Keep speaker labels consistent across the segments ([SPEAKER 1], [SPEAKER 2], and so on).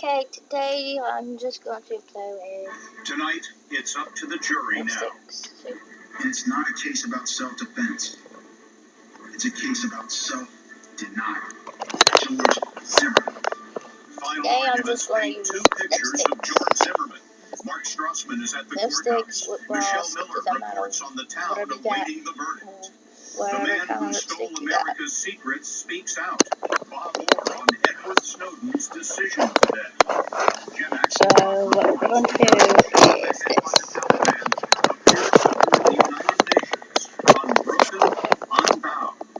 [SPEAKER 1] Okay, today I'm just going to play with...
[SPEAKER 2] Tonight, it's up to the jury now.
[SPEAKER 3] And it's not a case about self-defense. It's a case about self-denial. George Zimmerman.
[SPEAKER 2] Final arguments paint two pictures of George Zimmerman. Mark Strassman is at the courthouse. Michelle Miller reports on the town awaiting the verdict. The man who stole America's secrets speaks out. Bob Orr on Edward Snowden's decision today. Jim Axel
[SPEAKER 1] what we're going to do is this.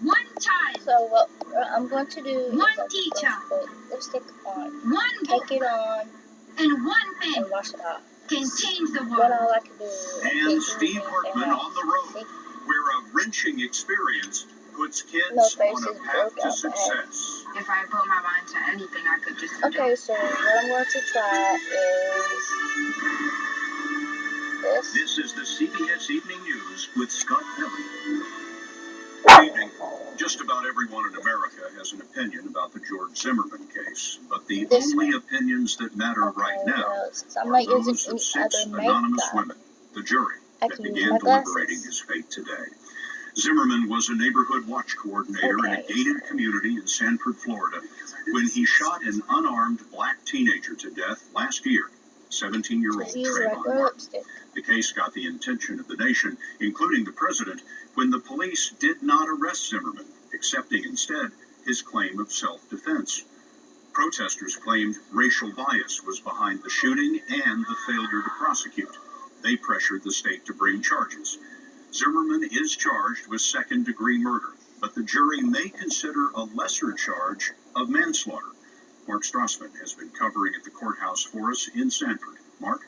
[SPEAKER 4] One time.
[SPEAKER 1] So what I'm going to do is
[SPEAKER 4] one
[SPEAKER 1] I'm
[SPEAKER 4] teacher.
[SPEAKER 1] going to put lipstick on,
[SPEAKER 4] one book,
[SPEAKER 1] take it on,
[SPEAKER 4] and one pen
[SPEAKER 1] and wash it off.
[SPEAKER 4] can change the
[SPEAKER 1] What
[SPEAKER 4] world.
[SPEAKER 1] all I can do
[SPEAKER 2] And
[SPEAKER 1] is
[SPEAKER 2] Steve Hartman on the road, where a wrenching experience puts kids on a path to success.
[SPEAKER 4] If I put my mind to anything, I could just
[SPEAKER 1] Okay, so what I'm going to try is this.
[SPEAKER 2] This is the CBS Evening News with Scott Pelley. Good evening. Just about everyone in America has an opinion about the George Zimmerman case, but the only opinions that matter right now are those of 6 anonymous women, the jury, that began deliberating his fate today. Zimmerman was a neighborhood watch coordinator in a gated community in Sanford, Florida, when he shot an unarmed black teenager to death last year, 17-year-old Trayvon Martin. The case got the attention of the nation, including the president, when the police did not arrest Zimmerman, accepting instead his claim of self-defense. Protesters claimed racial bias was behind the shooting and the failure to prosecute. They pressured the state to bring charges. Zimmerman is charged with second-degree murder, but the jury may consider a lesser charge of manslaughter. Mark Strassman has been covering at the courthouse for us in Sanford. Mark?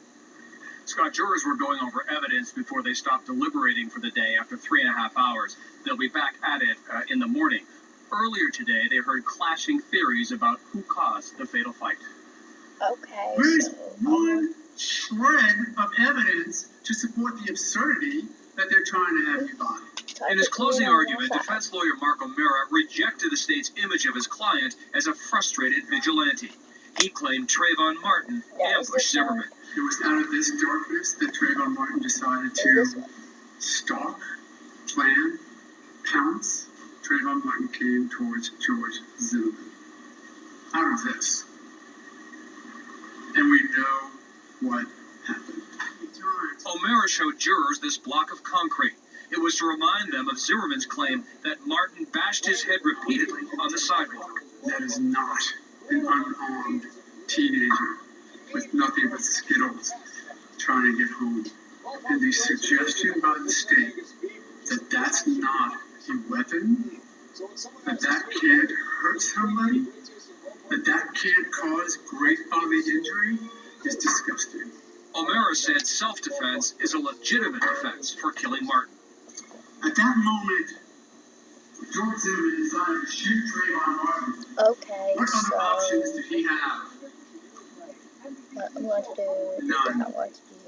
[SPEAKER 5] Scott, jurors were going over evidence before they stopped deliberating for the day after 3.5 hours. They'll be back at it in the morning. Earlier today, they heard clashing theories about who caused the fatal fight.
[SPEAKER 1] Okay.
[SPEAKER 3] Where's one shred of evidence to support the absurdity that they're trying to have you buy?
[SPEAKER 5] In his closing argument, defense lawyer Mark O'Mara rejected the state's image of his client as a frustrated vigilante. He claimed Trayvon Martin ambushed Zimmerman.
[SPEAKER 3] It was out of this darkness that Trayvon Martin decided to stalk, plan, pounce. Trayvon Martin came towards George Zimmerman. Out of this. And we know what happened.
[SPEAKER 5] O'Mara showed jurors this block of concrete. It was to remind them of Zimmerman's claim that Martin bashed his head repeatedly on the sidewalk.
[SPEAKER 3] That is not an unarmed teenager with nothing but Skittles trying to get home. And the suggestion by the state that that's not a weapon, that can't hurt somebody, that can't cause great bodily injury is disgusting.
[SPEAKER 5] O'Mara said self-defense is a legitimate defense for killing Martin.
[SPEAKER 3] At that moment, George Zimmerman decided to shoot Trayvon Martin.
[SPEAKER 1] Okay,
[SPEAKER 3] what other options did he have?
[SPEAKER 1] What I'm going to do
[SPEAKER 3] None.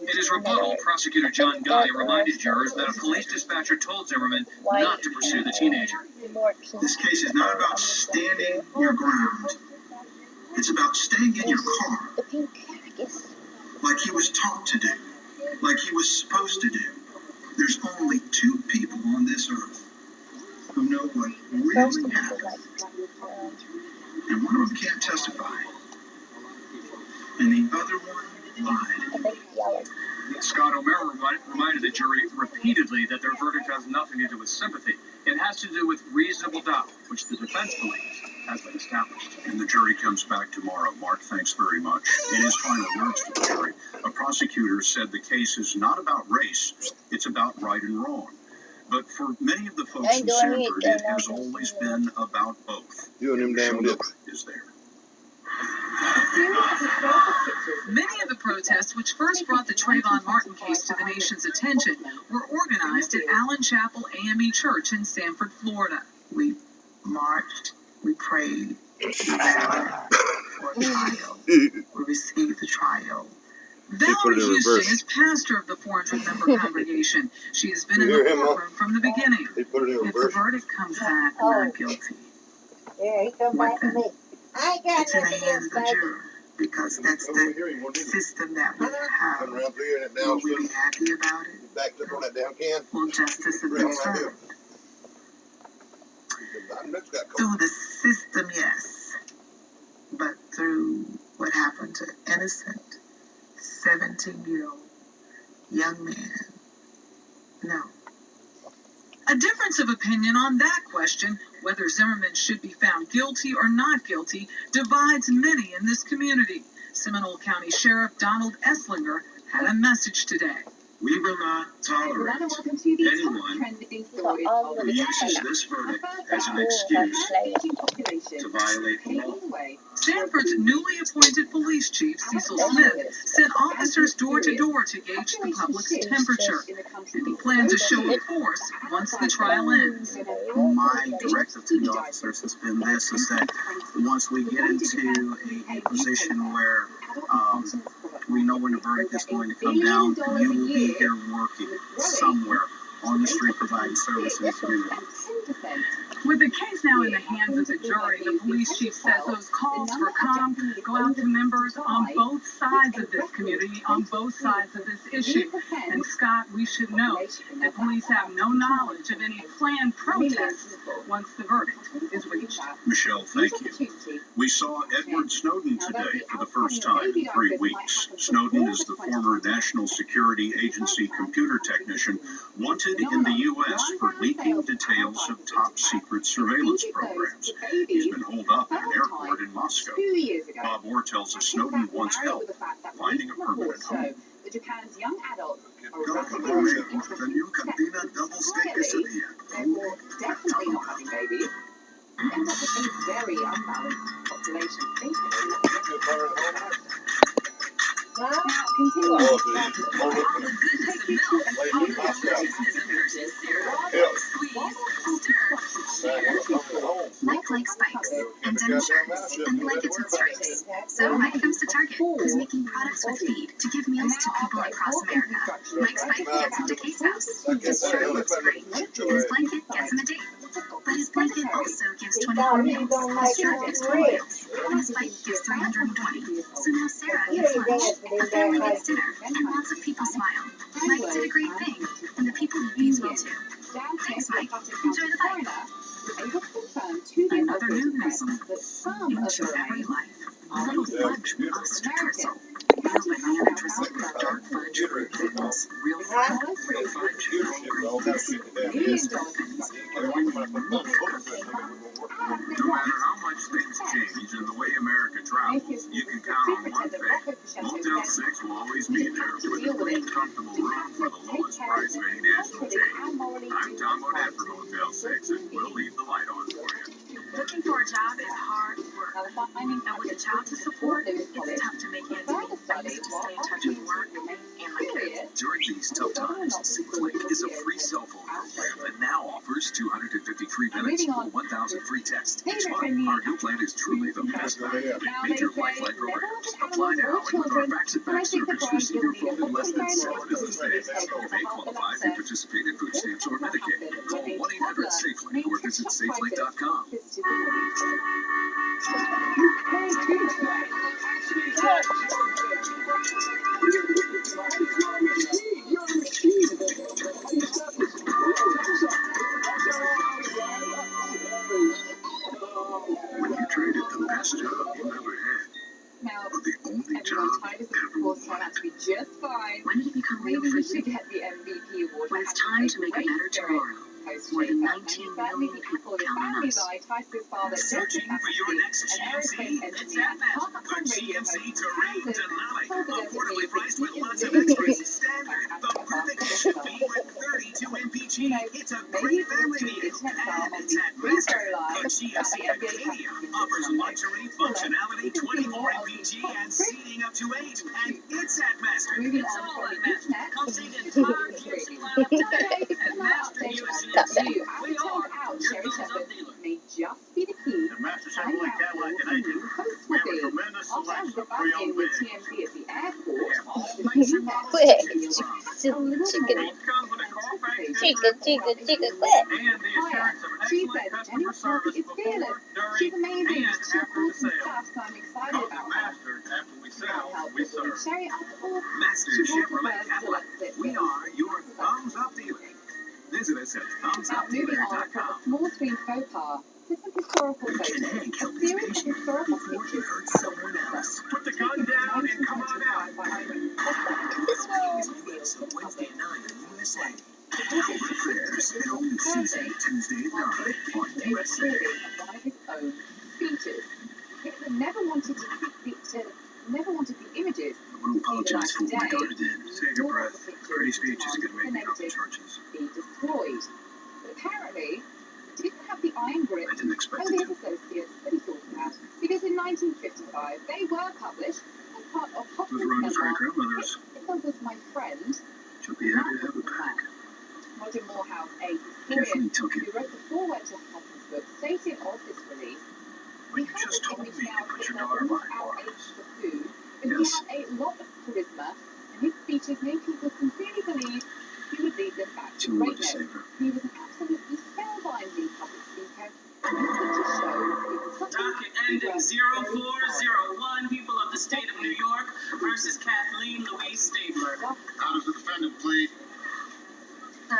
[SPEAKER 5] In his rebuttal, prosecutor John Guy reminded jurors that a police dispatcher told Zimmerman not to pursue the teenager.
[SPEAKER 3] This case is not about standing your ground. It's about staying in your car.
[SPEAKER 1] The pink, I guess.
[SPEAKER 3] Like he was taught to do. Like he was supposed to do. There's only 2 people on this earth who know what really happened. And one of them can't testify. And the other one lied.
[SPEAKER 5] Scott, O'Mara reminded the jury repeatedly that their verdict has nothing to do with sympathy. It has to do with reasonable doubt, which the defense believes has been established.
[SPEAKER 2] And the jury comes back tomorrow. Mark, thanks very much. In his final words to the jury, a prosecutor said the case is not about race, it's about right and wrong. But for many of the folks in Sanford, it has always been about both.
[SPEAKER 6] You and them damn lips.
[SPEAKER 2] Is there.
[SPEAKER 7] Many of the protests which first brought the Trayvon Martin case to the nation's attention were organized at Allen Chapel AME Church in Sanford, Florida.
[SPEAKER 8] We marched, we prayed, we rallied for a trial. We received the trial.
[SPEAKER 7] Valerie Houston is pastor of the 400-member congregation. She has been in the courtroom from the beginning.
[SPEAKER 6] They put it in
[SPEAKER 8] If the verdict comes back not guilty,
[SPEAKER 9] Yeah, he come back to me. I ain't got
[SPEAKER 8] it's in the
[SPEAKER 9] nothing
[SPEAKER 8] hands of the
[SPEAKER 9] else,
[SPEAKER 8] jury. because that's the system that we have. Will we be happy about it? Will justice have been served? Through the system, yes, but through what happened to innocent 17-year-old young man, no.
[SPEAKER 7] A difference of opinion on that question, whether Zimmerman should be found guilty or not guilty, divides many in this community. Seminole County Sheriff Donald Esslinger had a message today.
[SPEAKER 2] We will not tolerate anyone who uses this verdict as an excuse to violate the law.
[SPEAKER 7] Sanford's newly appointed police chief, Cecil Smith, sent officers door to door to gauge the public's temperature, and he plans to show of force once the trial ends.
[SPEAKER 6] My directive to the officers has been this, is that once we get into a position where we know when the verdict is going to come down, you will be here working somewhere on the street providing service in the community.
[SPEAKER 7] With the case now in the hands of the jury, the police chief says those calls for calm go out to members on both sides of this community, on both sides of this issue. And Scott, we should note that police have no knowledge of any planned protests once the verdict is reached.
[SPEAKER 2] Michelle, thank you. We saw Edward Snowden today for the first time in 3 weeks. Snowden is the former National Security Agency computer technician wanted in the U.S. for leaking details of top-secret surveillance programs. He's been holed up in an airport in Moscow. Bob Orr tells us Snowden wants help finding a permanent home.
[SPEAKER 9] Japan's young adults
[SPEAKER 6] The new Campina double steak quesadilla.
[SPEAKER 9] definitely not having babies. Ends up with a very unbalanced population. Now, continue.
[SPEAKER 7] All the goodness of milk, all the deliciousness of Hershey's syrup. Squeeze, stir.
[SPEAKER 10] Mike likes bikes and denim shirts and blankets with stripes. So Mike comes to Target, who's making products with feed to give meals to people across America. Mike's bike gets him to Kate's house. His shirt looks great. And his blanket gets him a date. But his blanket also gives 24 meals. His shirt gives 20 meals. And his bike gives 320. So now Sarah gets lunch, the family gets dinner, and lots of people smile. Mike did a great thing, and the people he feeds will too. Thanks, Mike. Enjoy the bike.
[SPEAKER 7] Another new mechanism into every life. A little fudge must drizzle. Real banana drizzle with dark fudge fruit thins. Real fruit, real fudge, no greatness. Use dolphins.
[SPEAKER 2] No matter how much things change in the way America travels, you can count on one thing. Motel 6 will always be there with a clean, comfortable room for the lowest price of any national chain. I'm Tom Bodette for Motel 6, and we'll leave the light on for you.
[SPEAKER 10] Looking for a job is hard work. And with a child to support, it's tough to make ends meet. I used to stay in touch with work and my kids.
[SPEAKER 11] During these tough times, SafeLink is a free cell phone program that now offers 250 free minutes or 1,000 free texts each month. Our new plan is truly the best value in major Lifeline programs. Apply now, and with our Fax and Back service, receive your phone in less than 7 business days. You may qualify if you participate in food stamps or Medicaid. Call 1-800-SafeLink or visit SafeLink.com.
[SPEAKER 6] When you traded the best job you ever had, but the only job you ever wanted.
[SPEAKER 10] When did it become real for you? When it's time to make a better tomorrow. More than 19 million people count on us.
[SPEAKER 11] Searching for your next GMC? It's FF. The GMC Terrain Denali. Affordably priced with lots of extras. Standard. The perfect SUV with 32 MPG. It's a great family vehicle. And it's at Master. The GMC Acadia offers luxury, functionality, 24 MPG, and seating up to 8. And it's at Master.
[SPEAKER 10] It's all at Master. Come see the entire GMC lineup today at Master US GMC. We are your thumbs-up dealer.
[SPEAKER 2] At Master Chevrolet Cadillac in Aiken, we have a tremendous selection of pre-owned vehicles. We have all makes and models to choose from.
[SPEAKER 1] Chicken.
[SPEAKER 2] Each comes with a Carfax
[SPEAKER 1] Chica, chica, chica, quit.
[SPEAKER 5] And the assurance of excellent customer service before, during, and after the sale. Call the Master after we sell, we serve.
[SPEAKER 11] Master Chevrolet Cadillac. We are your thumbs up dealer. Visit us at thumbsupdealer.com.
[SPEAKER 9] Small screen faux pas. Just some historical photos.
[SPEAKER 11] Can Hank help his patient before he hurts someone else?
[SPEAKER 5] Put the gun down and come on out.
[SPEAKER 11] So Wednesday at 9 on USA. Home Affairs and only Tuesday at 9 on USA.
[SPEAKER 9] Speeches. Hitler never wanted the images.
[SPEAKER 6] I want to apologize for what my daughter did. Save your breath. Pretty speech isn't going to make me drop the charges.
[SPEAKER 9] Be destroyed. But apparently, he didn't have the iron grip
[SPEAKER 6] I didn't expect
[SPEAKER 9] of
[SPEAKER 6] it
[SPEAKER 9] his
[SPEAKER 6] to.
[SPEAKER 9] associates that he thought he had. Because in 1955, they were published as part of
[SPEAKER 6] Those
[SPEAKER 9] Hoffman's
[SPEAKER 6] were Rhonda's great
[SPEAKER 9] memoir,
[SPEAKER 6] grandmothers.
[SPEAKER 9] Hitler Was My Friend.
[SPEAKER 6] She'll be happy to have it back.
[SPEAKER 9] Roger Morehouse, a
[SPEAKER 6] Carefully
[SPEAKER 9] historian
[SPEAKER 6] took it.
[SPEAKER 9] who wrote the foreword to Hoffman's book, stated of this release,
[SPEAKER 6] But you just told me to put your daughter behind bars.
[SPEAKER 9] But
[SPEAKER 6] Yes.
[SPEAKER 9] he had a lot of charisma, and his speeches made people sincerely believe he would lead them back to
[SPEAKER 6] She wanted to
[SPEAKER 9] greatness.
[SPEAKER 6] save her.
[SPEAKER 9] He was an absolutely spellbinding public speaker, and his speeches showed he was such
[SPEAKER 11] Docket ending 0401, people of the state of New York versus Kathleen Louise Stabler.
[SPEAKER 2] How does the defendant plead?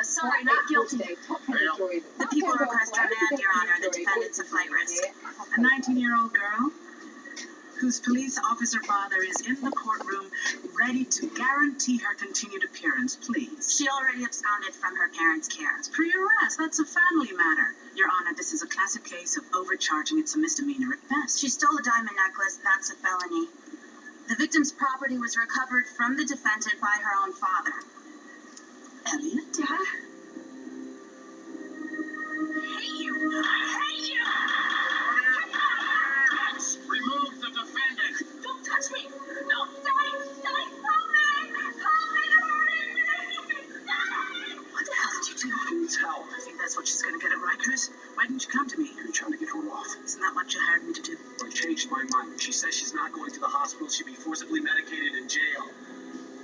[SPEAKER 10] Sorry, not guilty.
[SPEAKER 9] The
[SPEAKER 10] people request remand, Your Honor. The defendant's a flight risk.
[SPEAKER 12] A 19-year-old girl whose police officer father is in the courtroom ready to guarantee her continued appearance, please.
[SPEAKER 10] She already absconded from her parents' care.
[SPEAKER 12] It's pre-arrest. That's a family matter. Your Honor, this is a classic case of overcharging. It's a misdemeanor at best.
[SPEAKER 10] She stole a diamond necklace. That's a felony. The victim's property was recovered from the defendant by her own father.
[SPEAKER 12] Elliot?
[SPEAKER 10] Dad? Hate you! Hate you!
[SPEAKER 11] Remove the defendant.
[SPEAKER 10] Don't touch me! No, Daddy! Daddy, help me! Help me! They're hurting me! Daddy!
[SPEAKER 12] What the hell did you do?
[SPEAKER 6] Who needs help?
[SPEAKER 12] I think that's what she's going to get at Rikers. Why didn't you come to me?
[SPEAKER 6] You're trying to get her off.
[SPEAKER 12] Isn't that what you hired me to do?
[SPEAKER 11] I changed my mind. She says she's not going to the hospital. She'll be forcibly medicated in jail.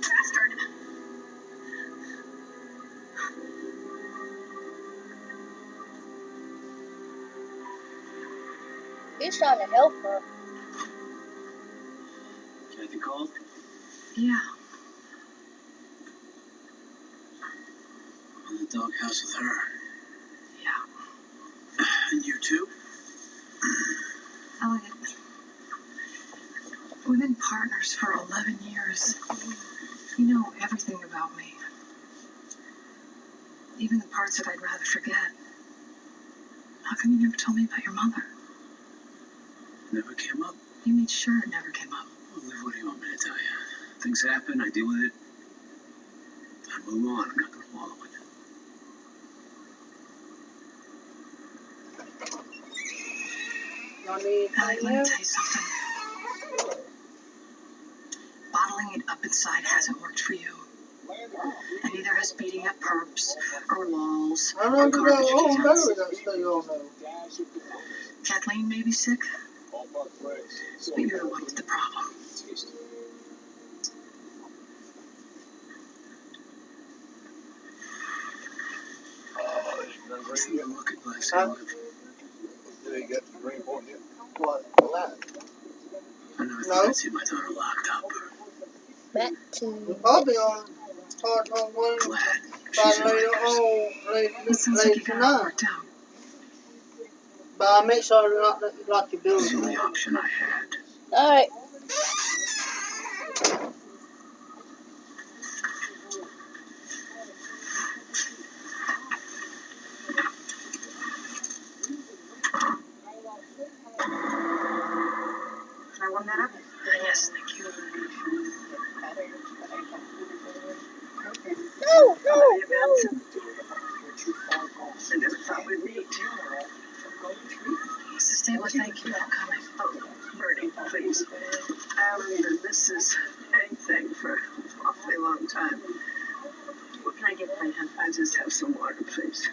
[SPEAKER 10] Bastard!
[SPEAKER 1] He's trying to help her.
[SPEAKER 6] Kathy called?
[SPEAKER 12] Yeah.
[SPEAKER 6] In the doghouse with her.
[SPEAKER 12] Yeah.
[SPEAKER 6] And you too?
[SPEAKER 12] Elliot, we've been partners for 11 years. You know everything about me. Even the parts that I'd rather forget. How come you never told me about your mother?
[SPEAKER 6] Never came up.
[SPEAKER 12] You made sure it never came up.
[SPEAKER 6] Well, Liv, what do you want me to tell you? Things happen, I deal with it. I move on, I'm not going to wallow in it.
[SPEAKER 12] Elliot, let me tell you something. Bottling it up inside hasn't worked for you. And neither has beating up perps or lols or garbage cans. Kathleen may be sick, but you're the one with the problem.
[SPEAKER 6] Isn't the looking glass Liv?
[SPEAKER 2] Did he get the green point yet?
[SPEAKER 8] What?
[SPEAKER 6] I never thought I'd see my daughter locked up.
[SPEAKER 1] Back to
[SPEAKER 8] Probably on part on one
[SPEAKER 6] Glad
[SPEAKER 8] by
[SPEAKER 6] she's in
[SPEAKER 8] later
[SPEAKER 6] Rikers.
[SPEAKER 8] on,
[SPEAKER 12] It sounds like you got it all worked out.
[SPEAKER 8] But I make sure they're not like your
[SPEAKER 6] It was
[SPEAKER 8] building.
[SPEAKER 6] the only option I had.
[SPEAKER 1] alright.
[SPEAKER 12] Can I warm that up? Yes, thank you.
[SPEAKER 1] No, no, no.
[SPEAKER 12] I never thought we'd meet. Mrs. Stabler, thank you for coming. Oh, Bertie, please. I haven't been Mrs. anything for an awfully long time. What can I get for you, hon? I just have some water, please.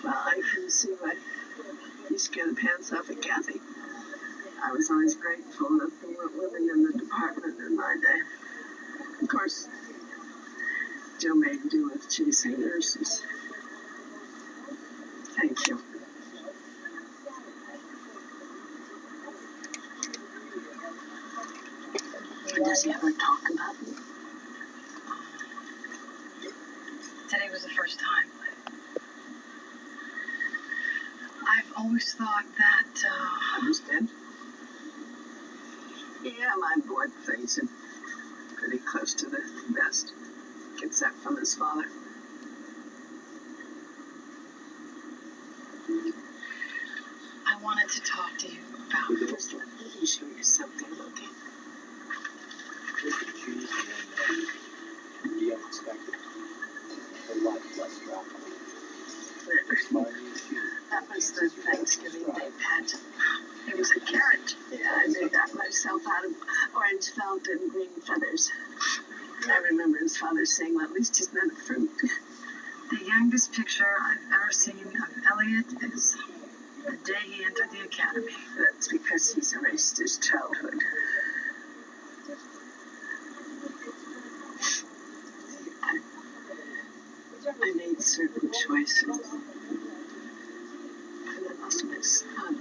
[SPEAKER 12] Well, I can see why you scared the pants off of Kathy. I was always grateful that we weren't living in the department in my day. Of course, still make do with chasing nurses. Thank you. Does he ever talk about it?
[SPEAKER 7] Today was the first time. I've always thought that,
[SPEAKER 12] Understand? Yeah, my boy plays it pretty close to the best. Gets that from his father.
[SPEAKER 7] I wanted to talk to you about...
[SPEAKER 12] First, let me show you something, okay?
[SPEAKER 6] The unexpected. A lot less drama.
[SPEAKER 12] That was the Thanksgiving Day pet. It was a carrot. Yeah, I made that myself out of orange felt and green feathers. I remember his father saying, well, at least he's not a fruit.
[SPEAKER 7] The youngest picture I've ever seen of Elliot is the day he entered the academy.
[SPEAKER 12] That's because he's erased his childhood. I made certain choices. And I lost my son.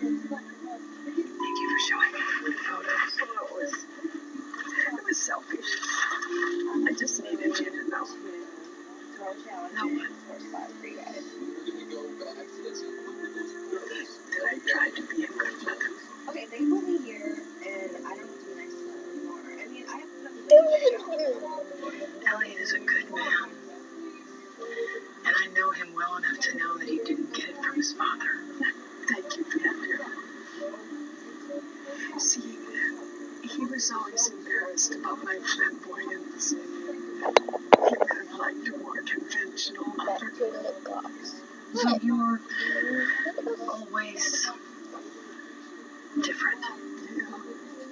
[SPEAKER 7] Thank you for showing me the photos.
[SPEAKER 12] Oh, it was selfish. I just needed you to know.
[SPEAKER 7] No one.
[SPEAKER 12] That I tried to be a good mother.
[SPEAKER 9] Okay, they put me here, and I don't have to be nice to them anymore. I mean, I have to
[SPEAKER 7] Elliot is a good man. And I know him well enough to know that he didn't get it from his father.
[SPEAKER 12] Thank you for that, dear. See, he was always embarrassed about my flamboyance. He would have liked a more conventional mother.
[SPEAKER 7] So you're always different.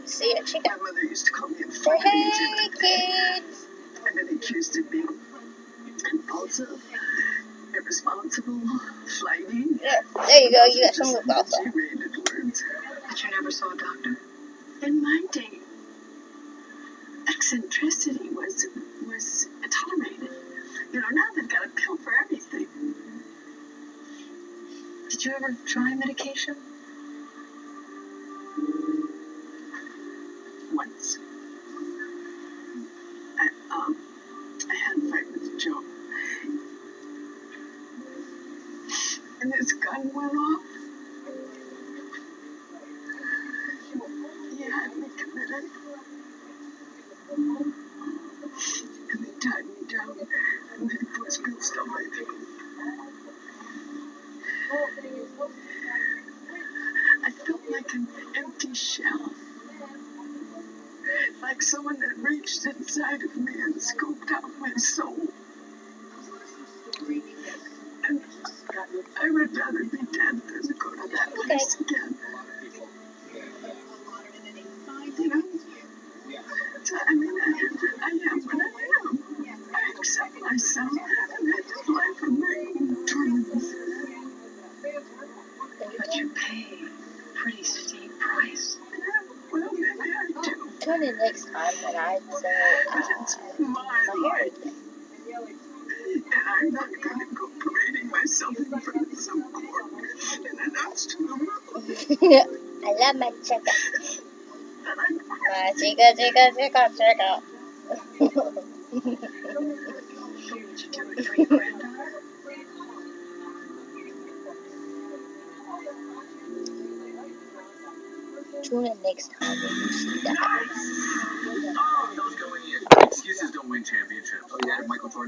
[SPEAKER 1] See it, she
[SPEAKER 12] My mother used to call me a flat
[SPEAKER 1] Hey, kids!
[SPEAKER 12] I've been accused of being impulsive, irresponsible, flighty.
[SPEAKER 1] Yeah, there you go, you got some lip gloss on.
[SPEAKER 12] G-rated words.
[SPEAKER 7] But you never saw a doctor?
[SPEAKER 12] In my day, eccentricity was tolerated. You know, now they've got a pill for everything.
[SPEAKER 7] Did you ever try medication?
[SPEAKER 12] Once. I had a fight with Joe. And his gun went off. He had me committed. And they tied me down. And they forced me to stop my thing. I felt like an empty shell. Like someone that reached inside of me and scooped out my soul. And I would rather be dead than go to that place again. You know? So, I mean, I am what I am. I accept myself and I live life on my own terms.
[SPEAKER 7] But you pay a pretty steep price.
[SPEAKER 12] Yeah, well, maybe I do.
[SPEAKER 1] Tune in next time when I say my hair again.
[SPEAKER 12] And I'm not going to go parading myself in front of some court and announce to them
[SPEAKER 1] I love my chicken.
[SPEAKER 12] that I'm
[SPEAKER 1] My chica.
[SPEAKER 7] Did you do it for your granddaughter?
[SPEAKER 1] Tune in next time when you see the house.
[SPEAKER 5] Those going in. Excuses don't win championships. Oh, yeah, Michael Jordan.